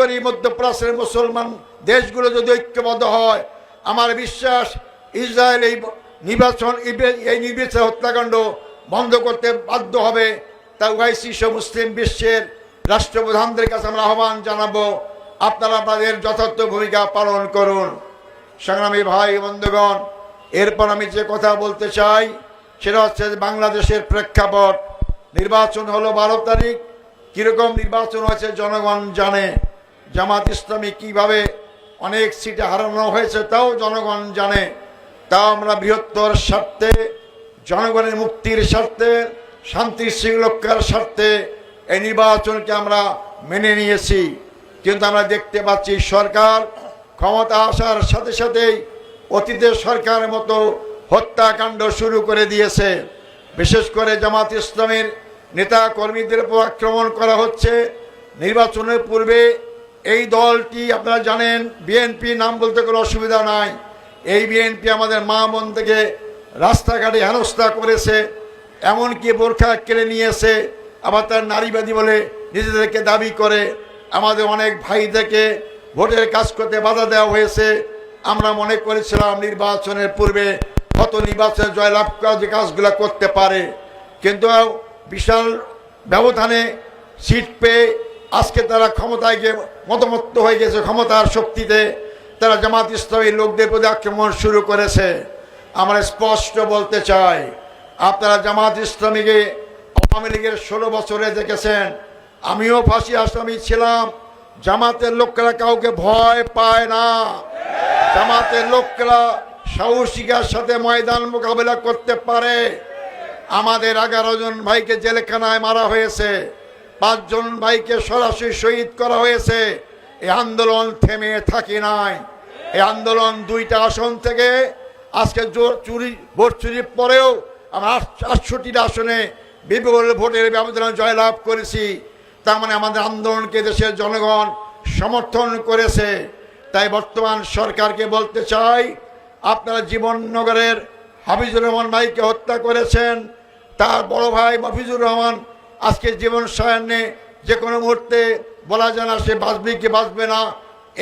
করি মধ্যপ্রাচ্যের মুসলমান দেশগুলো যদি ঐক্যবদ্ধ হয়, আমার বিশ্বাস ইসরায়েল এই নির্বাচন হত্যাকাণ্ড বন্ধ করতে বাধ্য হবে। তা ওআইসি সহ মুসলিম বিশ্বের রাষ্ট্রপ্রধানদের কাছে আমরা আহ্বান জানাবো, আপনারা আপনাদের যথার্থ ভূমিকা পালন করুন। সংগ্রামী ভাই বন্ধুগণ, এরপর আমি যে কথা বলতে চাই সেটা হচ্ছে বাংলাদেশের প্রেক্ষাপট। নির্বাচন হলো 12 তারিখ। কীরকম নির্বাচন হয়েছে জনগণ জানে। জামাত ইসলামী কীভাবে অনেক সিটে হারানো হয়েছে তাও জনগণ জানে। তাও আমরা বৃহত্তর স্বার্থে, জনগণের মুক্তির স্বার্থে, শান্তি শৃঙ্খলার স্বার্থে এই নির্বাচনকে আমরা মেনে নিয়েছি। কিন্তু আমরা দেখতে পাচ্ছি সরকার ক্ষমতা আসার সাথে সাথেই অতীতের সরকারের মতো হত্যাকাণ্ড শুরু করে দিয়েছে। বিশেষ করে জামাত ইসলামের নেতা কর্মীদের উপর আক্রমণ করা হচ্ছে। নির্বাচনের পূর্বে এই দলটি আপনারা জানেন, বিএনপি নাম বলতে কোনো অসুবিধা নাই। এই বিএনপি আমাদের মা বোন থেকে রাস্তাঘাটে হেনস্থা করেছে, এমনকি বোরখা কেড়ে নিয়েছে। আবার তার নারীবাদী বলে নিজেদেরকে দাবি করে। আমাদের অনেক ভাইদেরকে ভোটের কাজ করতে বাধা দেওয়া হয়েছে। আমরা মনে করেছিলাম নির্বাচনের পূর্বে কত নির্বাচনে জয়লাভ করা যে কাজগুলো করতে পারে, কিন্তু বিশাল ব্যবধানে সিট পেয়ে আজকে তারা ক্ষমতায় গিয়ে মতমত্ত হয়ে গেছে। ক্ষমতার শক্তিতে তারা জামাত ইসলামী লোকদের প্রতি আক্রমণ শুরু করেছে। আমরা স্পষ্ট বলতে চাই, আপনারা জামাত ইসলামীকে আওয়ামী লীগের 16 বছরে দেখেছেন। আমিও ফাঁসি আসামি ছিলাম। জামাতের লোকেরা কাউকে ভয় পায় না। জামাতের লোকেরা সাহসিকার সাথে ময়দান মোকাবেলা করতে পারে। আমাদের 11 জন ভাইকে জেলখানায় মারা হয়েছে, 5 জন ভাইকে সরাসরি শহীদ করা হয়েছে। এই আন্দোলন থেমে থাকে নাই। এই আন্দোলন 2টা আসন থেকে আজকে ভোট চুরির পরেও আমরা 68টা আসনে বিপুল ভোটের ব্যবধানে জয়লাভ করেছি। তার মানে আমাদের আন্দোলনকে দেশের জনগণ সমর্থন করেছে। তাই বর্তমান সরকারকে বলতে চাই, আপনারা জীবননগরের হাফিজুর রহমান ভাইকে হত্যা করেছেন। তার বড় ভাই মফিজুর রহমান আজকে জীবন সায়ান্নে যে কোনো মুহূর্তে বলা যায় না সে বাঁচবে কি বাঁচবে না।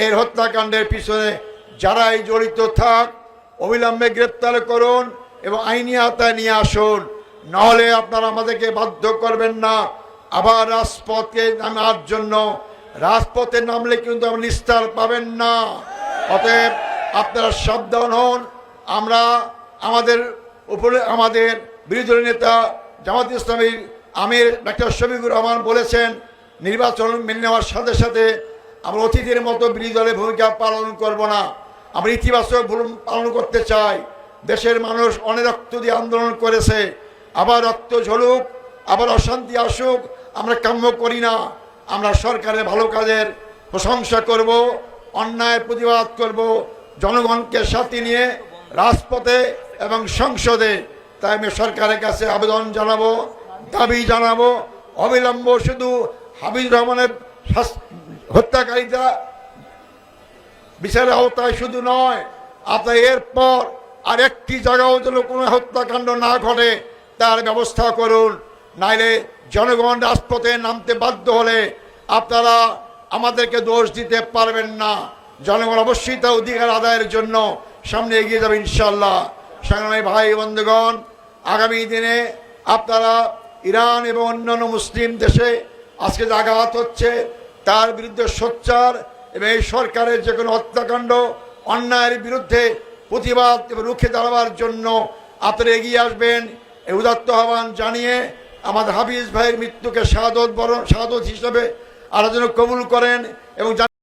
এর হত্যাকাণ্ডের পিছনে যারাই জড়িত থাক অবিলম্বে গ্রেপ্তার করুন এবং আইনি আওতায় নিয়ে আসুন। নাহলে আপনারা আমাদেরকে বাধ্য করবেন না আবার রাজপথে নামার জন্য। রাজপথে নামলে কিন্তু আমরা নিস্তার পাবেন না। অতএব আপনারা সাবধান হন। আমরা আমাদের বিরোধী দলের নেতা জামাত ইসলামীর আমির ডক্টর শফিকুর রহমান বলেছেন, নির্বাচন মেনে নেওয়ার সাথে সাথে আমরা অতীতের মতো বিরোধী দলের ভূমিকা পালন করব না। আমরা ইতিবাচক ভূমিকা পালন করতে চাই। দেশের মানুষ অনেক রক্ত দিয়ে আন্দোলন করেছে। আবার রক্ত ঝরুক, আবার অশান্তি আসুক, আমরা কাম্য করি না। আমরা সরকারের ভালো কাজের প্রশংসা করব, অন্যায়ের প্রতিবাদ করব, জনগণকে সাথে নিয়ে রাজপথে এবং সংসদে। তাই আমি সরকারের কাছে আবেদন জানাবো, দাবি জানাবো, অবিলম্ব শুধু হাফিজুর রহমানের হত্যাকারীরা বিচারের আওতায় শুধু নয়, আপনার এরপর আর একটি জায়গাও যেন কোনো হত্যাকাণ্ড না ঘটে তার ব্যবস্থা করুন। নাইলে জনগণ রাজপথে নামতে বাধ্য হলে আপনারা আমাদেরকে দোষ দিতে পারবেন না। জনগণ অবশ্যই তার অধিকার আদায়ের জন্য সামনে এগিয়ে যাবে ইনশাল্লাহ। সংগ্রামী ভাই বন্ধুগণ, আগামী দিনে আপনারা ইরান এবং অন্যান্য মুসলিম দেশে আজকে যে আঘাত হচ্ছে তার বিরুদ্ধে সোচ্চার এবং এই সরকারের যে কোনো হত্যাকাণ্ড অন্যায়ের বিরুদ্ধে প্রতিবাদ এবং রুখে দাঁড়াবার জন্য আপনারা এগিয়ে আসবেন। এই উদাত্ত আহ্বান জানিয়ে আমাদের হাফিজ ভাইয়ের মৃত্যুকে শাহাদত হিসেবে আলোচনা কবুল করেন এবং